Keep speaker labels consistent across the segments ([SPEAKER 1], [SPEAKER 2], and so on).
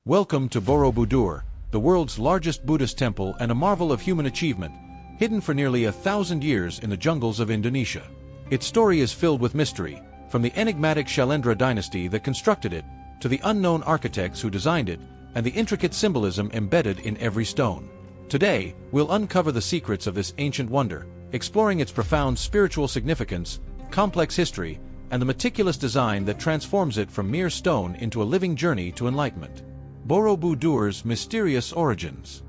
[SPEAKER 1] Welcome to Borobudur, the world's largest Buddhist temple and a marvel of human achievement, hidden for nearly 1,000 years in the jungles of Indonesia. Its story is filled with mystery, from the enigmatic Shalendra dynasty that constructed it, to the unknown architects who designed it, and the intricate symbolism embedded in every stone. Today, we'll uncover the secrets of this ancient wonder, exploring its profound spiritual significance, complex history, and the meticulous design that transforms it from mere stone into a living journey to enlightenment. Borobudur's mysterious origins.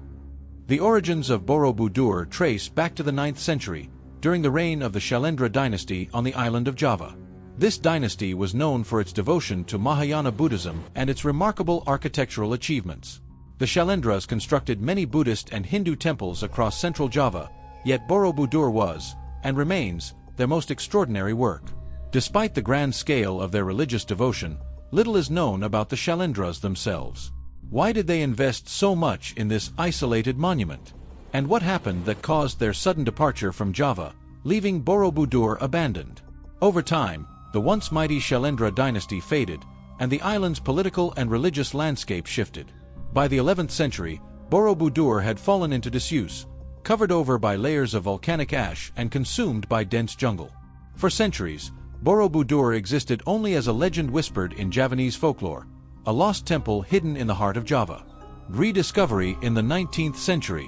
[SPEAKER 1] The origins of Borobudur trace back to the 9th century, during the reign of the Shalendra dynasty on the island of Java. This dynasty was known for its devotion to Mahayana Buddhism and its remarkable architectural achievements. The Shalendras constructed many Buddhist and Hindu temples across central Java, yet Borobudur was, and remains, their most extraordinary work. Despite the grand scale of their religious devotion, little is known about the Shalendras themselves. Why did they invest so much in this isolated monument? And what happened that caused their sudden departure from Java, leaving Borobudur abandoned? Over time, the once mighty Shalendra dynasty faded, and the island's political and religious landscape shifted. By the 11th century, Borobudur had fallen into disuse, covered over by layers of volcanic ash and consumed by dense jungle. For centuries, Borobudur existed only as a legend whispered in Javanese folklore, a lost temple hidden in the heart of Java. Rediscovery in the 19th century.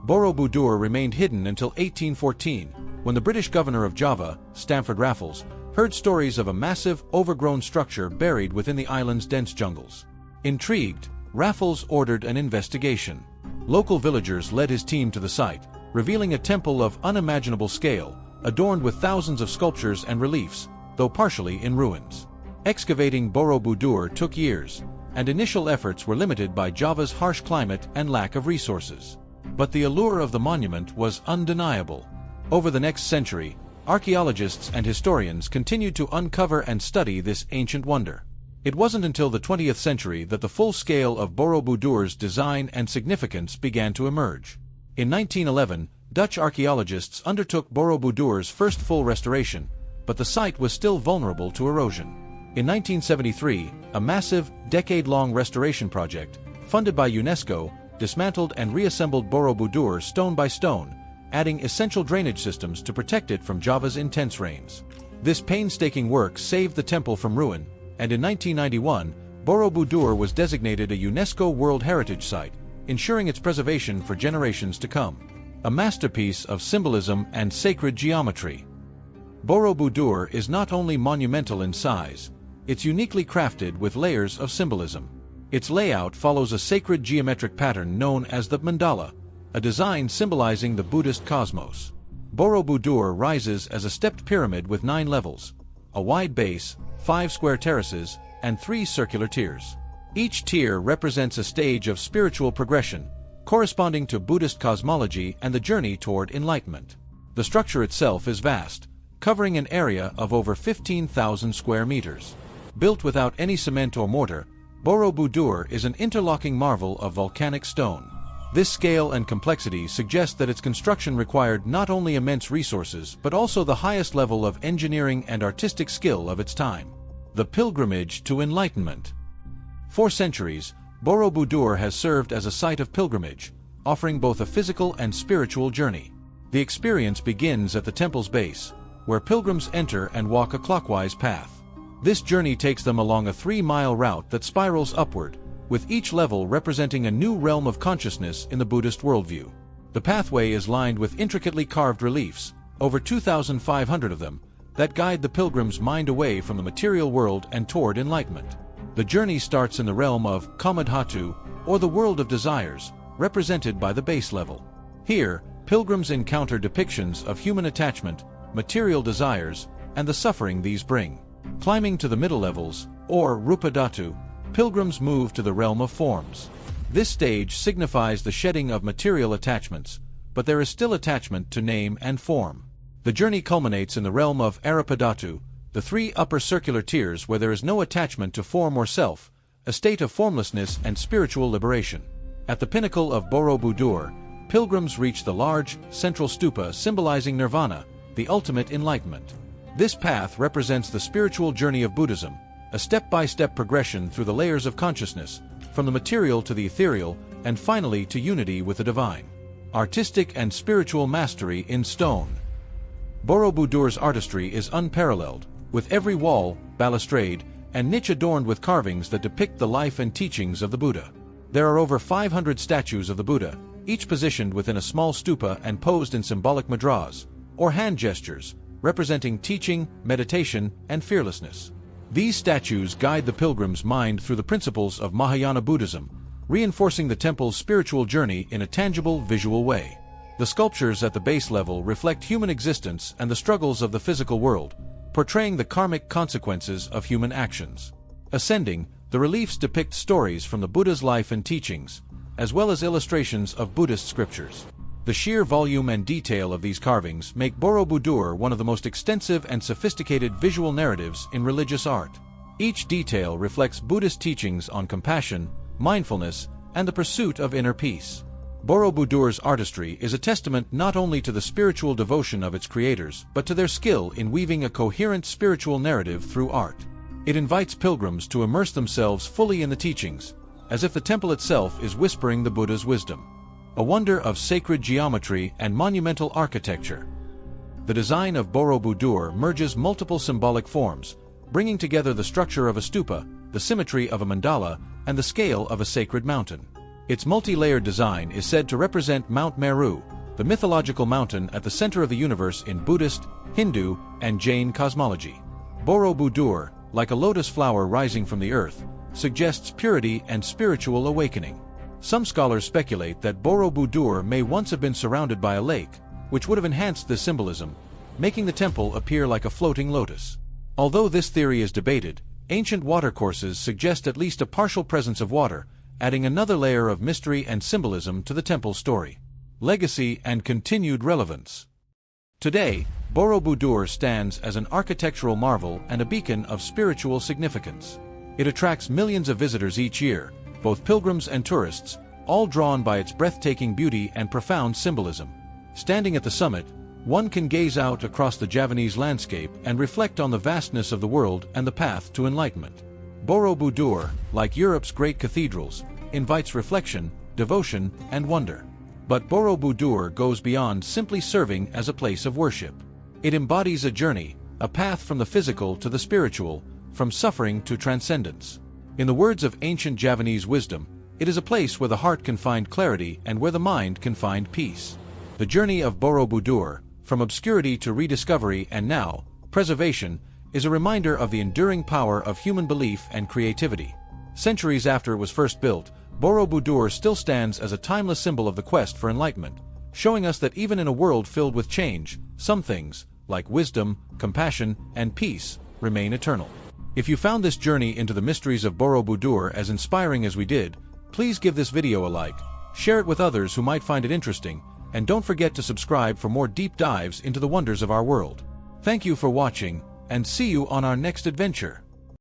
[SPEAKER 1] Borobudur remained hidden until 1814, when the British governor of Java, Stamford Raffles, heard stories of a massive, overgrown structure buried within the island's dense jungles. Intrigued, Raffles ordered an investigation. Local villagers led his team to the site, revealing a temple of unimaginable scale, adorned with thousands of sculptures and reliefs, though partially in ruins. Excavating Borobudur took years, and initial efforts were limited by Java's harsh climate and lack of resources. But the allure of the monument was undeniable. Over the next century, archaeologists and historians continued to uncover and study this ancient wonder. It wasn't until the 20th century that the full scale of Borobudur's design and significance began to emerge. In 1911, Dutch archaeologists undertook Borobudur's first full restoration, but the site was still vulnerable to erosion. In 1973, a massive, decade-long restoration project, funded by UNESCO, dismantled and reassembled Borobudur stone by stone, adding essential drainage systems to protect it from Java's intense rains. This painstaking work saved the temple from ruin, and in 1991, Borobudur was designated a UNESCO World Heritage Site, ensuring its preservation for generations to come. A masterpiece of symbolism and sacred geometry. Borobudur is not only monumental in size, it's uniquely crafted with layers of symbolism. Its layout follows a sacred geometric pattern known as the mandala, a design symbolizing the Buddhist cosmos. Borobudur rises as a stepped pyramid with 9 levels, a wide base, 5 square terraces, and 3 circular tiers. Each tier represents a stage of spiritual progression, corresponding to Buddhist cosmology and the journey toward enlightenment. The structure itself is vast, covering an area of over 15,000 square meters. Built without any cement or mortar, Borobudur is an interlocking marvel of volcanic stone. This scale and complexity suggest that its construction required not only immense resources but also the highest level of engineering and artistic skill of its time. The pilgrimage to enlightenment. For centuries, Borobudur has served as a site of pilgrimage, offering both a physical and spiritual journey. The experience begins at the temple's base, where pilgrims enter and walk a clockwise path. This journey takes them along a 3-mile route that spirals upward, with each level representing a new realm of consciousness in the Buddhist worldview. The pathway is lined with intricately carved reliefs, over 2,500 of them, that guide the pilgrim's mind away from the material world and toward enlightenment. The journey starts in the realm of Kamadhatu, or the world of desires, represented by the base level. Here, pilgrims encounter depictions of human attachment, material desires, and the suffering these bring. Climbing to the middle levels, or Rupadhatu, pilgrims move to the realm of forms. This stage signifies the shedding of material attachments, but there is still attachment to name and form. The journey culminates in the realm of Arapadhatu, the 3 upper circular tiers where there is no attachment to form or self, a state of formlessness and spiritual liberation. At the pinnacle of Borobudur, pilgrims reach the large, central stupa symbolizing nirvana, the ultimate enlightenment. This path represents the spiritual journey of Buddhism, a step-by-step progression through the layers of consciousness, from the material to the ethereal, and finally to unity with the divine. Artistic and spiritual mastery in stone. Borobudur's artistry is unparalleled, with every wall, balustrade, and niche adorned with carvings that depict the life and teachings of the Buddha. There are over 500 statues of the Buddha, each positioned within a small stupa and posed in symbolic mudras, or hand gestures, representing teaching, meditation, and fearlessness. These statues guide the pilgrim's mind through the principles of Mahayana Buddhism, reinforcing the temple's spiritual journey in a tangible, visual way. The sculptures at the base level reflect human existence and the struggles of the physical world, portraying the karmic consequences of human actions. Ascending, the reliefs depict stories from the Buddha's life and teachings, as well as illustrations of Buddhist scriptures. The sheer volume and detail of these carvings make Borobudur one of the most extensive and sophisticated visual narratives in religious art. Each detail reflects Buddhist teachings on compassion, mindfulness, and the pursuit of inner peace. Borobudur's artistry is a testament not only to the spiritual devotion of its creators, but to their skill in weaving a coherent spiritual narrative through art. It invites pilgrims to immerse themselves fully in the teachings, as if the temple itself is whispering the Buddha's wisdom. A wonder of sacred geometry and monumental architecture. The design of Borobudur merges multiple symbolic forms, bringing together the structure of a stupa, the symmetry of a mandala, and the scale of a sacred mountain. Its multi-layered design is said to represent Mount Meru, the mythological mountain at the center of the universe in Buddhist, Hindu, and Jain cosmology. Borobudur, like a lotus flower rising from the earth, suggests purity and spiritual awakening. Some scholars speculate that Borobudur may once have been surrounded by a lake, which would have enhanced this symbolism, making the temple appear like a floating lotus. Although this theory is debated, ancient watercourses suggest at least a partial presence of water, adding another layer of mystery and symbolism to the temple's story. Legacy and continued relevance. Today, Borobudur stands as an architectural marvel and a beacon of spiritual significance. It attracts millions of visitors each year, both pilgrims and tourists, all drawn by its breathtaking beauty and profound symbolism. Standing at the summit, one can gaze out across the Javanese landscape and reflect on the vastness of the world and the path to enlightenment. Borobudur, like Europe's great cathedrals, invites reflection, devotion, and wonder. But Borobudur goes beyond simply serving as a place of worship. It embodies a journey, a path from the physical to the spiritual, from suffering to transcendence. In the words of ancient Javanese wisdom, it is a place where the heart can find clarity and where the mind can find peace. The journey of Borobudur, from obscurity to rediscovery and now, preservation, is a reminder of the enduring power of human belief and creativity. Centuries after it was first built, Borobudur still stands as a timeless symbol of the quest for enlightenment, showing us that even in a world filled with change, some things, like wisdom, compassion, and peace, remain eternal. If you found this journey into the mysteries of Borobudur as inspiring as we did, please give this video a like, share it with others who might find it interesting, and don't forget to subscribe for more deep dives into the wonders of our world. Thank you for watching, and see you on our next adventure.